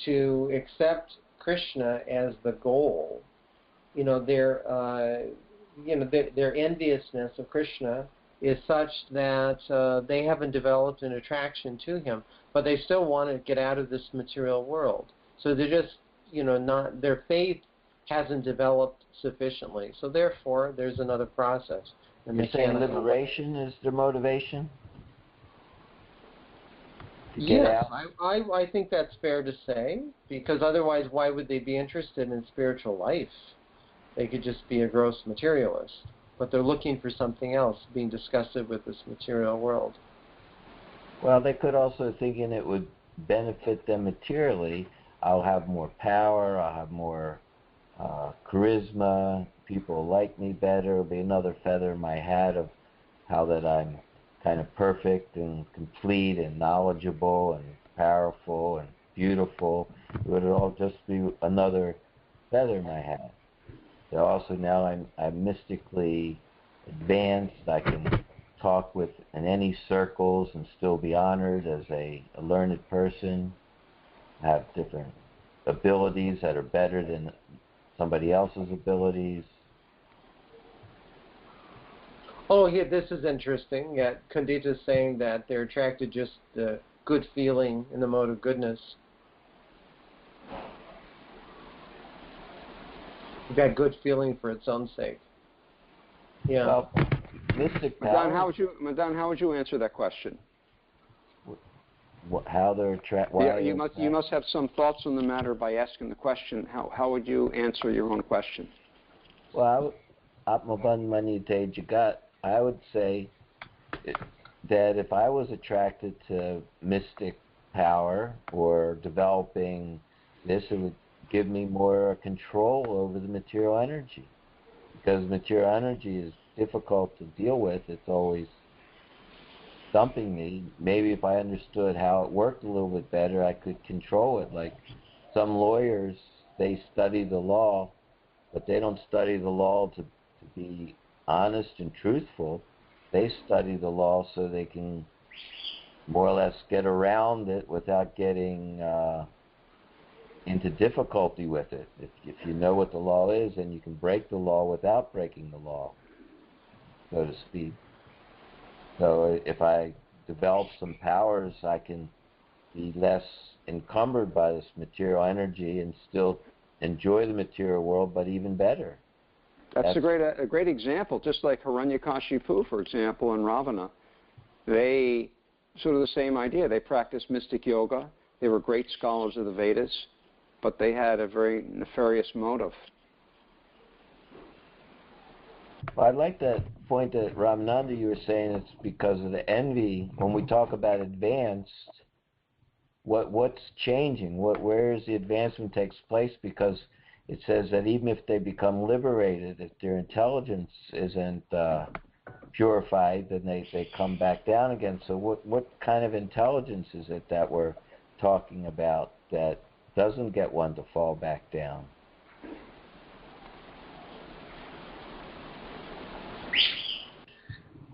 Speaker 1: to accept Krishna as the goal. Their enviousness of Krishna is such that they haven't developed an attraction to him, but they still want to get out of this material world. So they're just, not, their faith hasn't developed sufficiently. So therefore, there's another process.
Speaker 4: You're saying liberation is their motivation?
Speaker 1: Yes, I think that's fair to say, because otherwise why would they be interested in spiritual life? They could just be a gross materialist. But they're looking for something else, being disgusted with this material world.
Speaker 4: Well, they could also thinking it would benefit them materially. I'll have more power, I'll have more charisma, people will like me better, it'll be another feather in my hat of how that I'm kind of perfect and complete and knowledgeable and powerful and beautiful. It would all just be another feather in my hat. So also now I'm mystically advanced. I can talk in any circles and still be honored as a learned person. I have different abilities that are better than somebody else's abilities.
Speaker 1: Oh, yeah, this is interesting. Yeah, Kundita's saying that they're attracted just the good feeling in the mode of goodness. That good feeling for its own sake. Yeah.
Speaker 4: Well, mystic power.
Speaker 2: Madan, how would you answer that question?
Speaker 4: How they're attracted?
Speaker 2: Yeah, you must have some thoughts on the matter by asking the question. How would you answer your own question?
Speaker 4: Well, Atmaban Manite Jagat, I would say that if I was attracted to mystic power or developing this, it would give me more control over the material energy. Because material energy is difficult to deal with. It's always dumping me. Maybe if I understood how it worked a little bit better, I could control it. Like some lawyers, they study the law, but they don't study the law to be honest and truthful. They study the law so they can more or less get around it without getting into difficulty with it. If you know what the law is, then you can break the law without breaking the law, so to speak. So if I develop some powers, I can be less encumbered by this material energy and still enjoy the material world, but even better.
Speaker 2: That's a great example, just like Hiranyakashipu, for example, and Ravana. They, sort of the same idea. They practiced mystic yoga. They were great scholars of the Vedas, but they had a very nefarious motive.
Speaker 4: Well, I'd like that point that Ramananda, you were saying it's because of the envy. When we talk about advanced, what's changing? Where is the advancement takes place? Because it says that even if they become liberated, if their intelligence isn't purified, then they come back down again. So what kind of intelligence is it that we're talking about that doesn't get one to fall back down?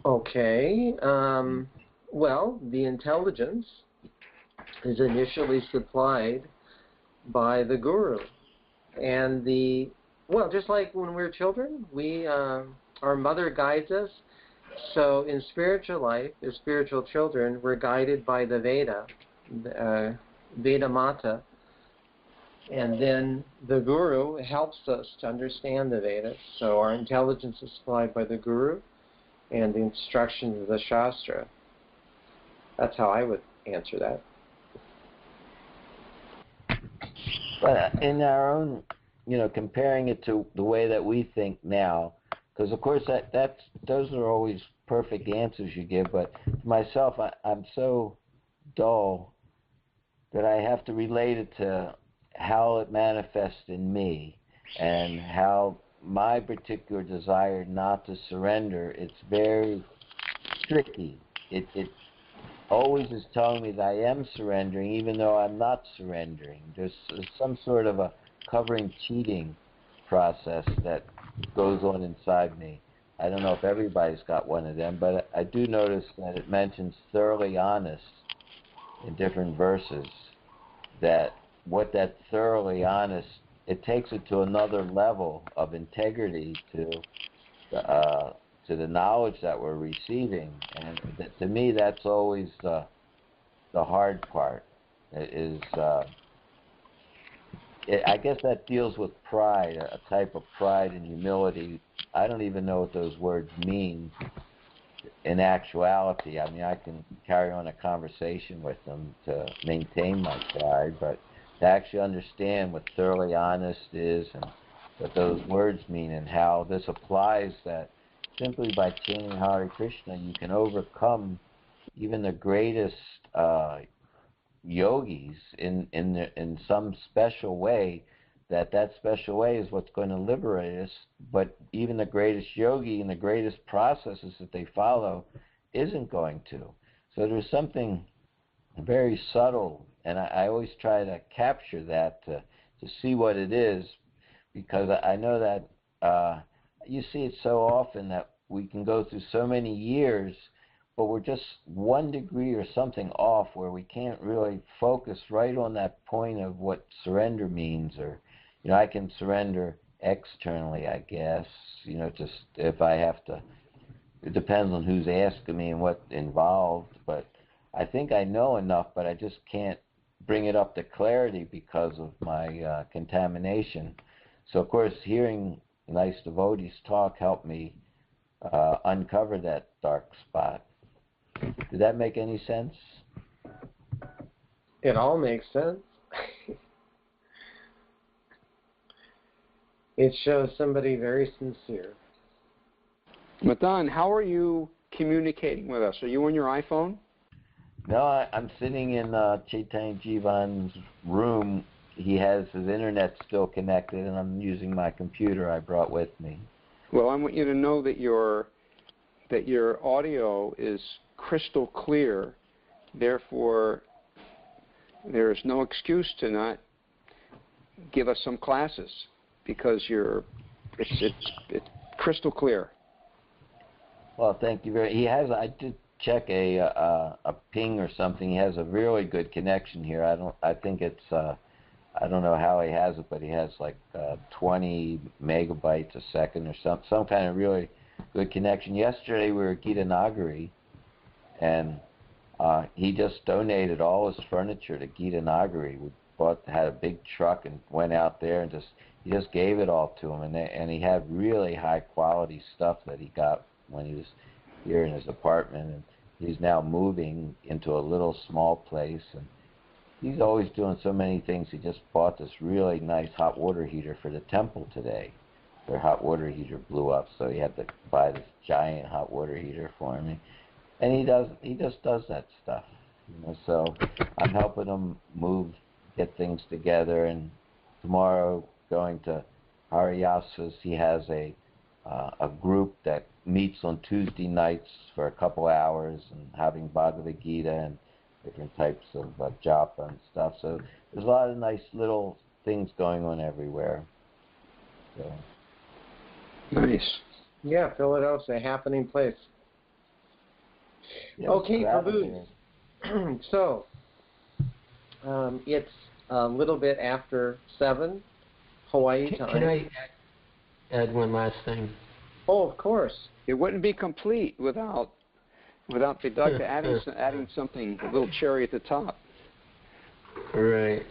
Speaker 1: Okay. Well, the intelligence is initially supplied by the guru. And just like when we're children, our mother guides us. So in spiritual life, as spiritual children, we're guided by the Veda Mata, and then the Guru helps us to understand the Vedas. So our intelligence is supplied by the Guru and the instructions of the Shastra. That's how I would answer that.
Speaker 4: But in our own, comparing it to the way that we think now, because of course those are always perfect answers you give, but for myself, I'm so dull that I have to relate it to how it manifests in me and how my particular desire not to surrender, it's very tricky. It always is telling me that I am surrendering even though I'm not surrendering. There's some sort of a covering cheating process that goes on inside me. I don't know if everybody's got one of them, but I do notice that it mentions thoroughly honest in different verses, that what that thoroughly honest, it takes it to another level of integrity to the knowledge that we're receiving. And to me, that's always the hard part. I guess that deals with pride, a type of pride and humility. I don't even know what those words mean in actuality. I mean, I can carry on a conversation with them to maintain my pride, but to actually understand what thoroughly honest is and what those words mean and how this applies, that simply by chanting Hare Krishna, you can overcome even the greatest yogis in some special way, that special way is what's going to liberate us. But even the greatest yogi and the greatest processes that they follow isn't going to. So there's something very subtle, and I always try to capture that to see what it is, because I know that you see it so often that we can go through so many years, but we're just 1 degree or something off where we can't really focus right on that point of what surrender means. Or, I can surrender externally, I guess, just if I have to. It depends on who's asking me and what's involved, but I think I know enough, but I just can't bring it up to clarity because of my contamination. So, of course, hearing nice devotees talk helped me uncover that dark spot. Did that make any sense?
Speaker 1: It all makes sense. It shows somebody very sincere.
Speaker 2: Madan, how are you communicating with us? Are you on your iPhone?
Speaker 4: No, I'm sitting in Chaitanya Jivan's room. He has his internet still connected, and I'm using my computer I brought with me.
Speaker 2: Well, I want you to know that your audio is crystal clear. Therefore, there is no excuse to not give us some classes, because it's crystal clear.
Speaker 4: Well, thank you very. I did check a ping or something. He has a really good connection here. I think it's. I don't know how he has it, but he has like 20 megabytes a second or some kind of really good connection. Yesterday we were at Gita Nagari, and he just donated all his furniture to Gita Nagari. We had a big truck and went out there and he just gave it all to him, and he had really high quality stuff that he got when he was here in his apartment, and he's now moving into a little small place, and he's always doing so many things. He just bought this really nice hot water heater for the temple today. Their hot water heater blew up, so he had to buy this giant hot water heater for me. And he just does that stuff. So I'm helping him get things together, and tomorrow going to Hariyasa's. He has a group that meets on Tuesday nights for a couple hours and having Bhagavad Gita and different types of japa and stuff. So there's a lot of nice little things going on everywhere. So.
Speaker 2: Nice.
Speaker 1: Yeah, Philadelphia, a happening place.
Speaker 4: Yeah,
Speaker 1: okay, Prabhu. So, it's a little bit after 7, Hawaii time.
Speaker 5: Can I add one last thing?
Speaker 1: Oh, of course.
Speaker 2: It wouldn't be complete without Vedanta adding something, a little cherry at the top.
Speaker 5: Right.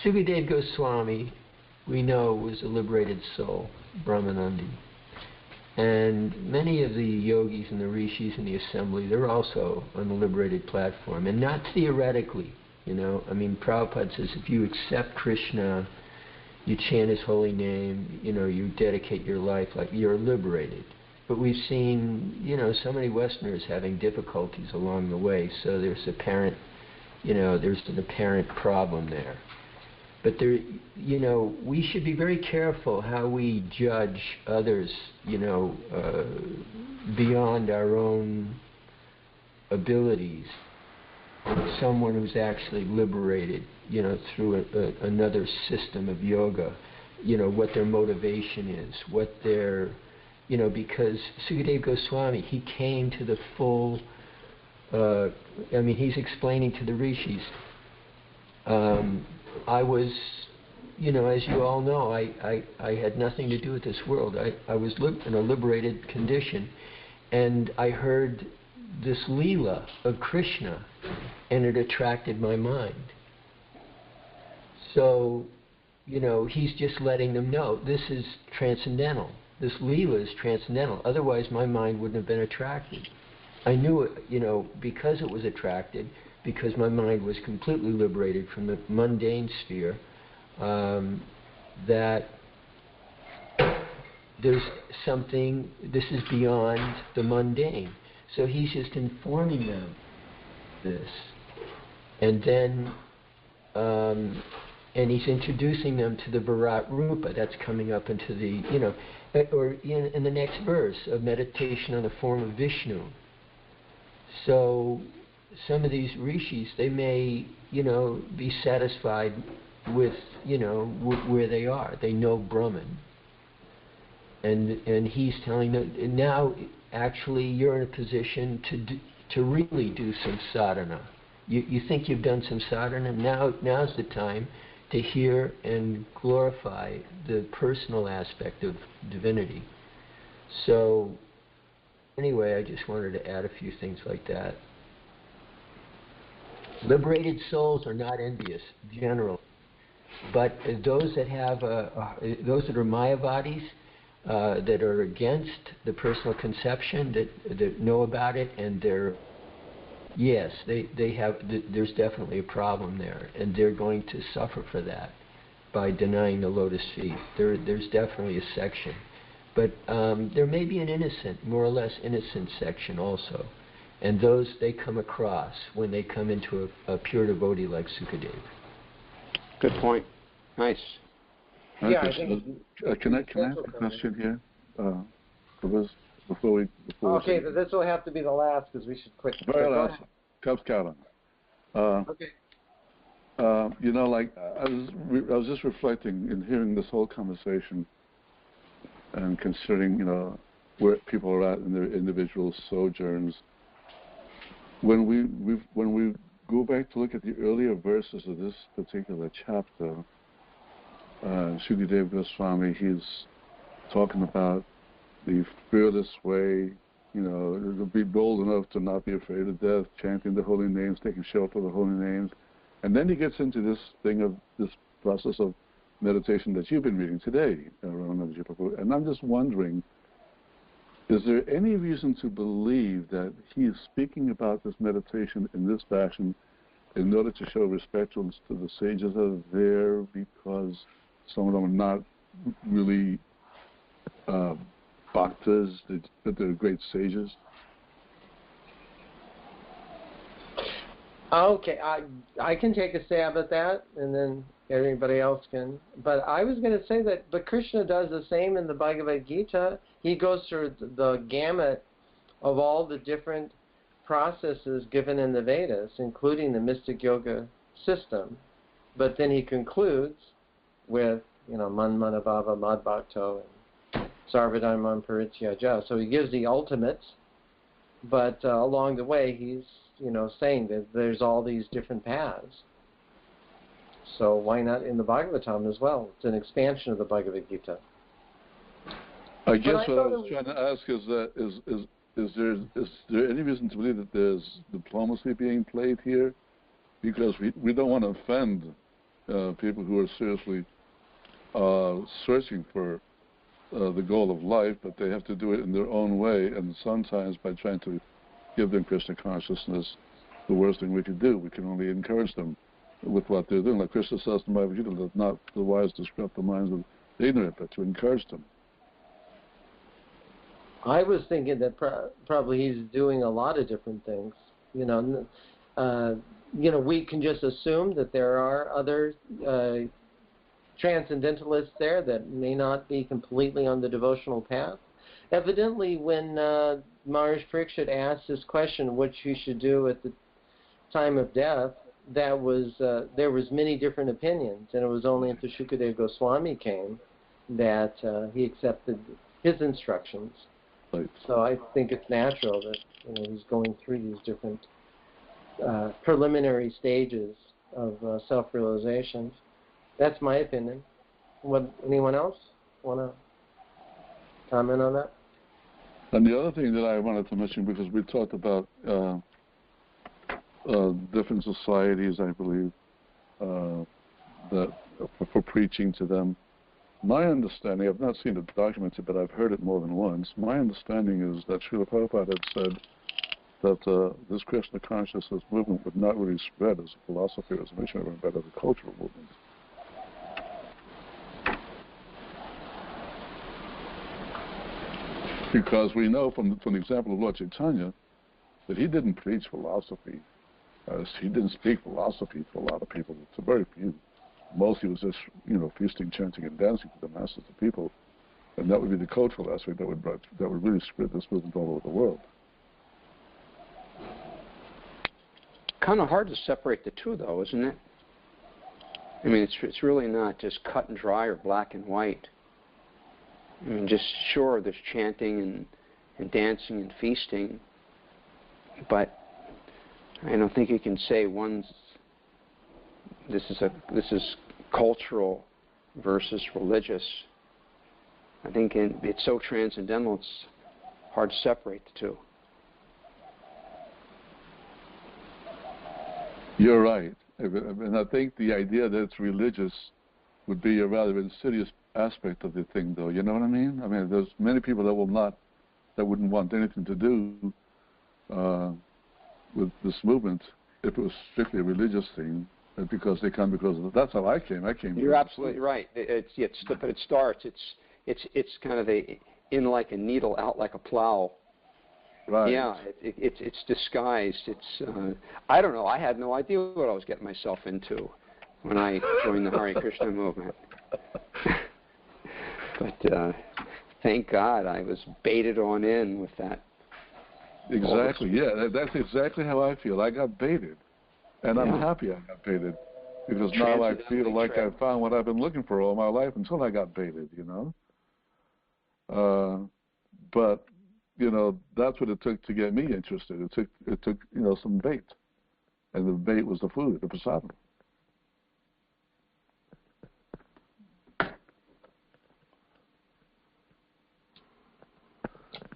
Speaker 5: Sukadeva Goswami, we know, was a liberated soul, Brahmanandi. And many of the yogis and the rishis in the assembly, they're also on the liberated platform. And not theoretically, you know. I mean, Prabhupada says if you accept Krishna, you chant his holy name, you know, you dedicate your life, like you're liberated. But we've seen, you know, so many Westerners having difficulties along the way, so there's an apparent problem there. But there, you know, we should be very careful how we judge others, you know, beyond our own abilities. Someone who's actually liberated, you know, through another system of yoga, you know, what their motivation is, what their, you know, because Sukadeva Goswami, he came to the full, he's explaining to the rishis, I was, you know, as you all know, I had nothing to do with this world. I was in a liberated condition, and I heard this Leela of Krishna, and it attracted my mind. So, you know, he's just letting them know this is transcendental. This Leela is transcendental. Otherwise, my mind wouldn't have been attracted. I knew it, you know, because it was attracted, because my mind was completely liberated from the mundane sphere, that there's something, this is beyond the mundane. So he's just informing them this. And then, and he's introducing them to the Virat Rupa, that's coming up into the, you know, or in the next verse of meditation on the form of Vishnu. So some of these rishis, they may, you know, be satisfied with, you know, where they are. They know Brahman. And he's telling them, now actually you're in a position to really do some sadhana. You think you've done some sadhana, now's the time to hear and glorify the personal aspect of divinity. So anyway, I just wanted to add a few things like that. Liberated souls are not envious, generally. But those that have, those that are Mayavadis, that are against the personal conception, that know about it, and they're, yes, they have, there's definitely a problem there, and they're going to suffer for that by denying the lotus feet. There's definitely a section. But there may be an innocent, more or less innocent section also. And those they come across when they come into a pure devotee like Sukadeva.
Speaker 2: Good point. Nice.
Speaker 1: Yeah, I think
Speaker 6: can I ask a question here? Before
Speaker 1: okay, but this will have to be the last because we should quit.
Speaker 6: Very last. Kapskaran.
Speaker 1: Okay.
Speaker 6: You know, like I was just reflecting in hearing this whole conversation and considering, you know, where people are at in their individual sojourns. When we go back to look at the earlier verses of this particular chapter, Sukadeva Goswami, he's talking about the fearless way, you know, to be bold enough to not be afraid of death, chanting the holy names, taking shelter of the holy names. And then he gets into this thing of this process of meditation that you've been reading today, Ramananda Dasa. And I'm just wondering, is there any reason to believe that he is speaking about this meditation in this fashion in order to show respect to the sages that are there because some of them are not really bhaktas, but they're great sages?
Speaker 1: Okay, I can take a stab at that, and then everybody else can. But I was going to say that, but Krishna does the same in the Bhagavad Gita. He goes through the gamut of all the different processes given in the Vedas, including the mystic yoga system. But then he concludes with, you know, Manmanabhava Madbhakto and Sarvadharman Parityaja. So he gives the ultimates, but along the way he's, you know, saying that there's all these different paths. So why not in the Bhagavatam as well? It's an expansion of the Bhagavad Gita.
Speaker 6: I guess what I was trying to ask is that is there any reason to believe that there's diplomacy being played here? Because we don't want to offend people who are seriously searching for the goal of life, but they have to do it in their own way, and sometimes by trying to give them Krishna consciousness, the worst thing we could do. We can only encourage them with what they're doing. Like Krishna says in the Bhagavad Gita, that not the wise disrupt the minds of the ignorant, but to encourage them.
Speaker 1: I was thinking that probably he's doing a lot of different things. You know, we can just assume that there are other transcendentalists there that may not be completely on the devotional path. Evidently, when Maharaj Parikshit asked this question, what he should do at the time of death, there was many different opinions, and it was only after Shukadeva Goswami came that he accepted his instructions.
Speaker 6: Right.
Speaker 1: So I think it's natural that he's going through these different preliminary stages of self-realization. That's my opinion. Anyone else want to comment on that?
Speaker 6: And the other thing that I wanted to mention, because we talked about different societies, I believe, that for preaching to them. My understanding, I've not seen it documented, but I've heard it more than once. My understanding is that Srila Prabhupada had said that this Krishna consciousness movement would not really spread as a philosophy or as a mission, but as a cultural movement. Because we know from the example of Lord Chaitanya that he didn't preach philosophy. He didn't speak philosophy to a lot of people, to very few. Mostly was just, feasting, chanting, and dancing to the masses of people. And that would be the cultural aspect that would really spread this movement all over the world.
Speaker 2: Kind of hard to separate the two, though, isn't it? I mean, it's really not just cut and dry or black and white. I mean, just sure, there's chanting and dancing and feasting, but I don't think you can say this is cultural versus religious. I think it's so transcendental, it's hard to separate the two.
Speaker 6: You're right. And I think the idea that it's religious would be a rather insidious aspect of the thing, though. You know what I mean? I mean, there's many people that wouldn't want anything to do with this movement if it was strictly a religious thing, because they come because of that's how I came.
Speaker 2: You're absolutely right. But it starts. It's kind of in like a needle, out like a plow.
Speaker 6: Right.
Speaker 2: Yeah, it's disguised. It's I don't know. I had no idea what I was getting myself into when I joined the Hare Krishna movement. But thank God I was baited on in with that.
Speaker 6: Exactly. Yeah, that's exactly how I feel. I got baited, and I'm happy I got baited, because now I feel like I found what I've been looking for all my life until I got baited. But that's what it took to get me interested. It took some bait, and the bait was the food, the prasadam.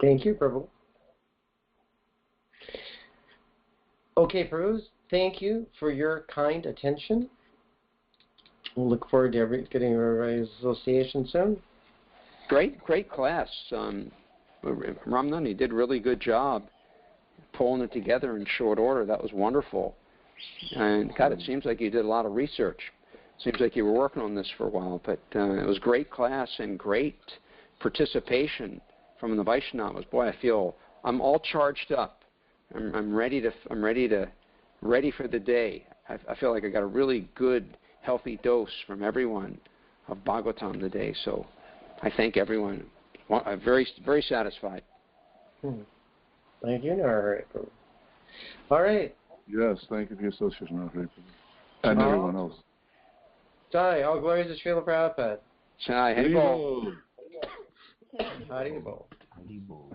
Speaker 1: Thank you, Prabhu. Okay, Prabhu, thank you for your kind attention. We'll look forward to getting everybody's association soon.
Speaker 2: Great class. Ramananda, you did a really good job pulling it together in short order. That was wonderful. And God, it seems like you did a lot of research. Seems like you were working on this for a while, but it was great class and great participation from the Vaishnavas. Boy, I feel I'm all charged up. I'm ready for the day. I feel like I got a really good, healthy dose from everyone of Bhagavatam today. So I thank everyone. I'm very, very satisfied.
Speaker 1: Thank you, Narahari. All right.
Speaker 6: Yes, thank you for your association, Narahari. And everyone else.
Speaker 1: Jai, all glories to Srila Prabhupada.
Speaker 2: Jai, Hari Bol.
Speaker 1: Hari Bol.
Speaker 4: Hari Bol.